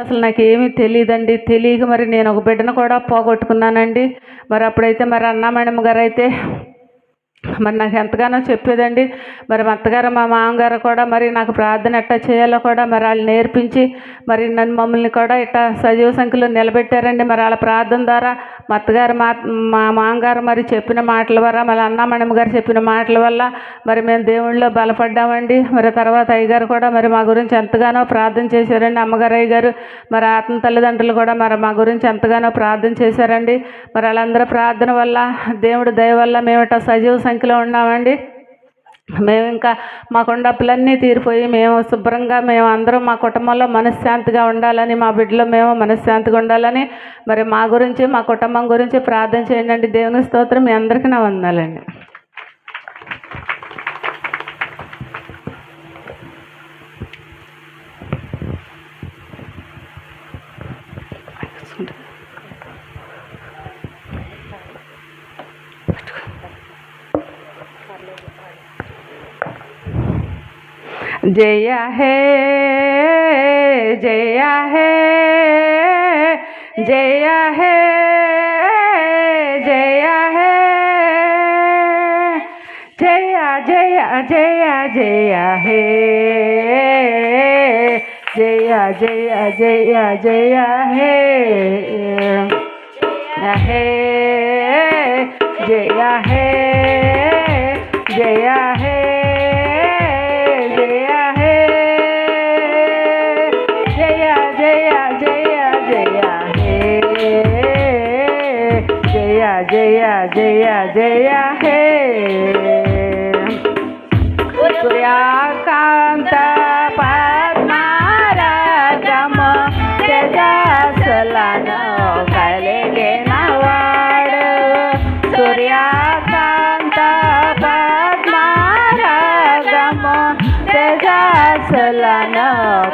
అసలు నాకేమీ తెలియదండి. తెలియక మరి నేను ఒక బిడ్డను కూడా పోగొట్టుకున్నానండి. మరి అప్పుడైతే మరి అన్నామణమ్మ గారైతే మరి నాకు ఎంతగానో చెప్పేదండి. మరి మా అత్తగారు మా మామగారు కూడా మరి నాకు ప్రార్థన ఎట్టా చేయాలో కూడా మరి వాళ్ళు నేర్పించి మరి మమ్మల్ని కూడా ఇట్టా సజీవ సంఖ్యలో నిలబెట్టారండి. మరి వాళ్ళ ప్రార్థన ద్వారా మా అత్తగారు మా మామగారు మరి చెప్పిన మాటల ద్వారా మరి అన్నామణమ్మ గారు చెప్పిన మాటల వల్ల మరి మేము దేవుళ్ళలో బలపడ్డామండి. మరి తర్వాత అయ్యగారు కూడా మరి మా గురించి ఎంతగానో ప్రార్థన చేశారండి. అమ్మగారు అయ్యగారు మరి ఆత్మ తల్లిదండ్రులు కూడా మరి మా గురించి ఎంతగానో ప్రార్థన చేశారండి. మరి వాళ్ళందరూ ప్రార్థన వల్ల దేవుడి దయ వల్ల మేము ఇట్టా సజీవ సంఖ్యలో ఉన్నామండి. మేము ఇంకా మాకున్న అప్పులన్నీ తీరిపోయి మేము శుభ్రంగా మేము అందరం మా కుటుంబంలో మనశ్శాంతిగా ఉండాలని, మా బిడ్డలో మేము మనశ్శాంతిగా ఉండాలని మరి మా గురించి మా కుటుంబం గురించి ప్రార్థన చేయండి. దేవుని స్తోత్రం. మీ అందరికీ నా వందనాలండి. जय है जय है जय है जय है जय जय जय जय है जय जय जय जय है है जय है जय है जय जय जय हे सूर्यकांत पद्मारागम तेजसलन कलिगे नवाड सूर्यकांत पद्मारागम तेजसलन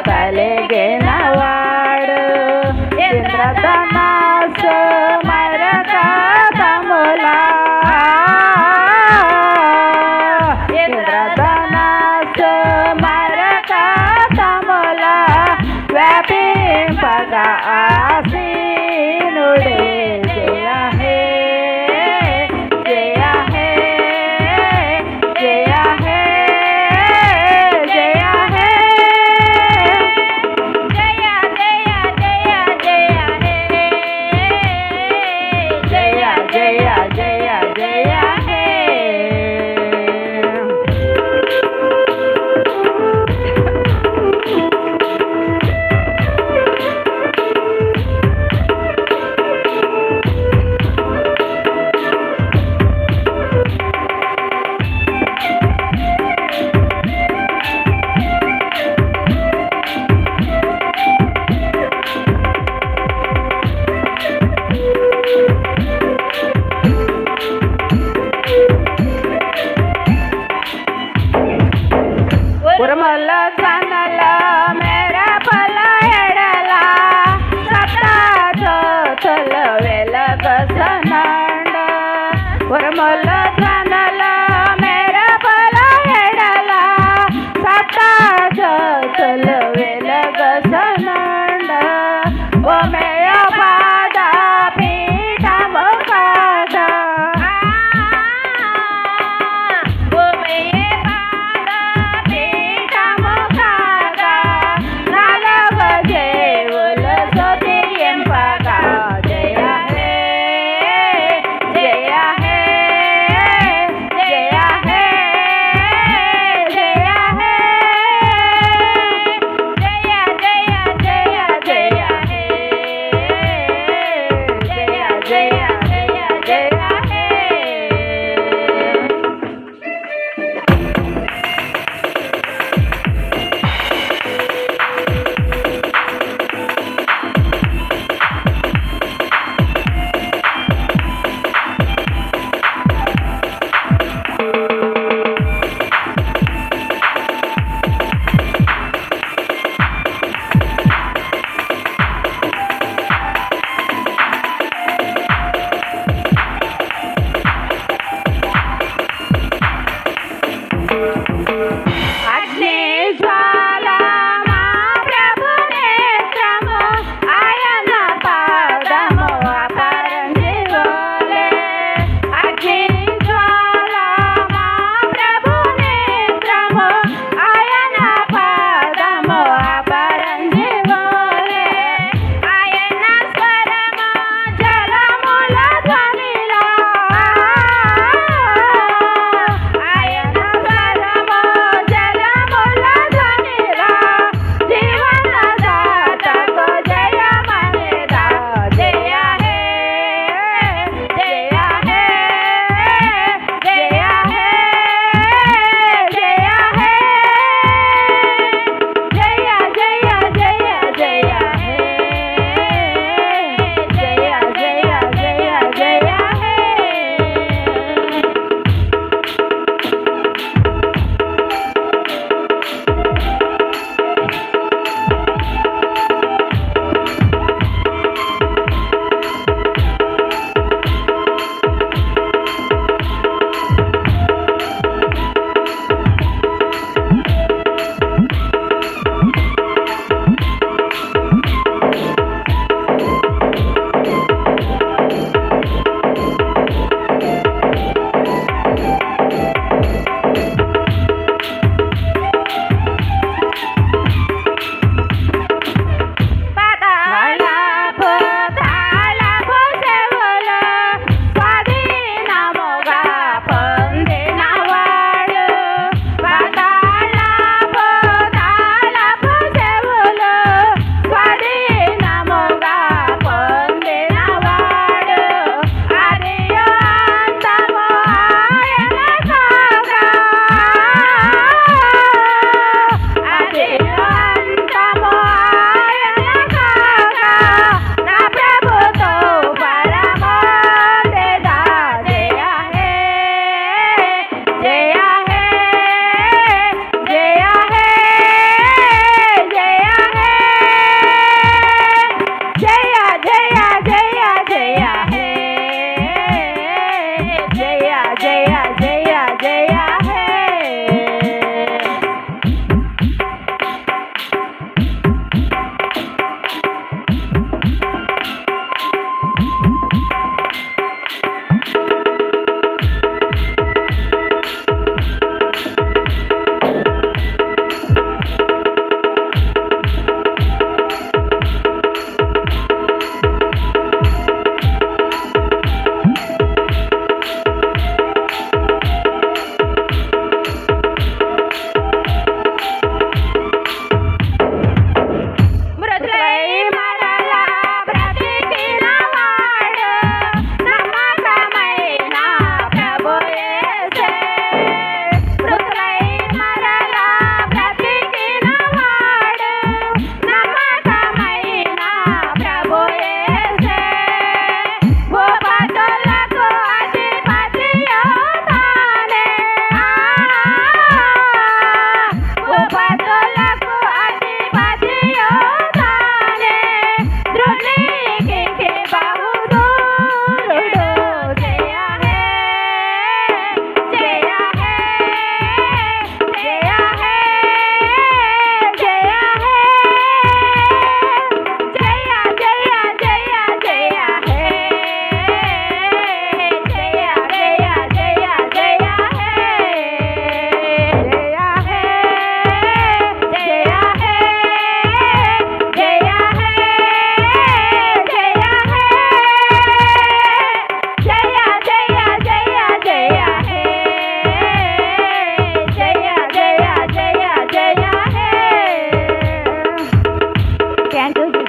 कलिगे नवाड इंद्रधनुष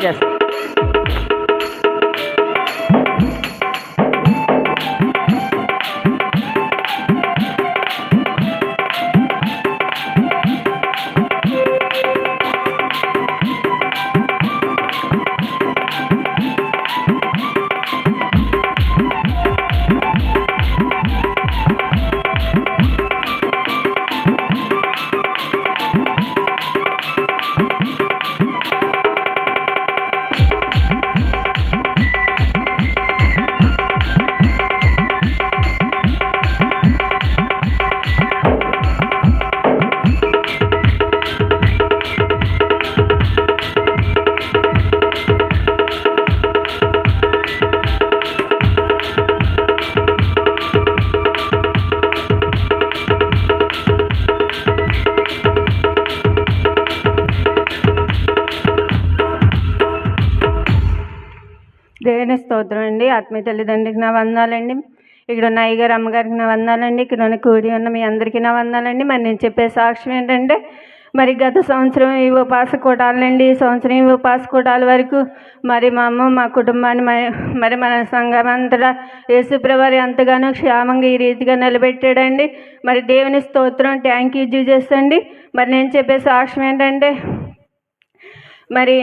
చేస్తాను. దేవుని స్తోత్రం అండి. ఆత్మీయ తల్లిదండ్రికి నా వందనాలండి. ఇక్కడ ఉన్న అయ్యగారు అమ్మగారికి నా వందనాలండి. ఇక్కడ ఉన్న కూడి ఉన్న మీ అందరికీ నా వందనాలండి. మరి నేను చెప్పే సాక్ష్యం ఏంటంటే, మరి గత సంవత్సరం ఈ ఉపవాస కూటాలండి, ఈ సంవత్సరం ఈ ఉపవాస కూటాల వరకు మరి మా అమ్మ మా కుటుంబాన్ని మరి మన సంఘం అంతటా యేసుప్రభువారు ఎంతగానో క్షేమంగా ఈ రీతిగా నిలబెట్టాడండి. మరి దేవుని స్తోత్రం, థ్యాంక్ యూ జీసస్ అండి. మరి నేను చెప్పే సాక్ష్యం ఏంటంటే, మరి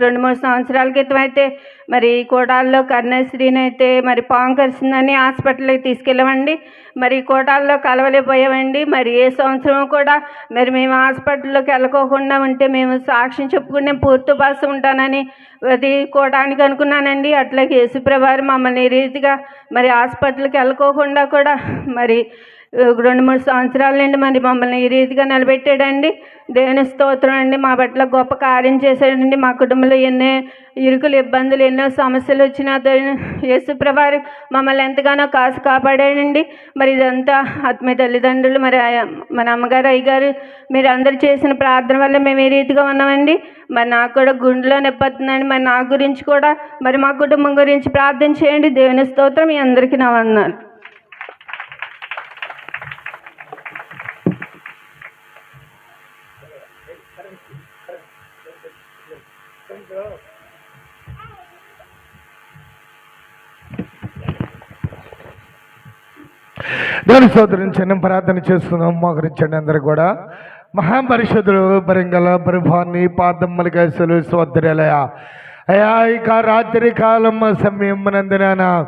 2-3 సంవత్సరాల క్రితం అయితే మరి కోటాల్లో కర్ణశ్రీని అయితే మరి పాము కరిసిందని హాస్పిటల్కి తీసుకెళ్ళామండి. మరి కోటాల్లో కలవలేకపోయామండి. మరి ఏ సంవత్సరం కూడా మరి మేము హాస్పిటల్లోకి వెళ్ళకోకుండా ఉంటే మేము సాక్ష్యం చెప్పుకుని నేను పూర్తి ఉపవాసం ఉంటానని అది కోటానికి అనుకున్నానండి. అట్లాగే యేసుప్రభువారు మమ్మల్ని ఈ రీతిగా మరి హాస్పిటల్కి వెళ్ళకోకుండా కూడా మరి 2-3 సంవత్సరాల నుండి మరి మమ్మల్ని ఈ రీతిగా నిలబెట్టాడండి. దేవుని స్తోత్రం అండి. మా పట్ల గొప్ప కార్యం చేశాడండి. మా కుటుంబంలో ఎన్నో ఇరుకులు, ఇబ్బందులు, ఎన్నో సమస్యలు వచ్చినా యేసుప్రభువారు మమ్మల్ని ఎంతగానో కాపాడాడండి. మరి ఇదంతా ఆత్మీయ తల్లిదండ్రులు, మరి మన అమ్మగారు, అయ్యగారు మీరు అందరూ చేసిన ప్రార్థన వల్ల మేము ఈ రీతిగా ఉన్నామండి. మరి నాకు కూడా గుండెలో నొప్పి వస్తుందండి. మరి నా గురించి కూడా మరి మా కుటుంబం గురించి ప్రార్థన చేయండి. దేవుని స్తోత్రం. మీ అందరికీ నా వందనాలు. దేవుని స్తోత్రం చిన్న ప్రార్థన చేస్తున్నాం. మోకరించండి అందరూ కూడా. మహాపరిషుద్ధులు బరింగల ప్రభాన్ని పాదమ్మలకేసలు సోదరులయ అయా ఇక రాత్రి కాలం సమయం నందున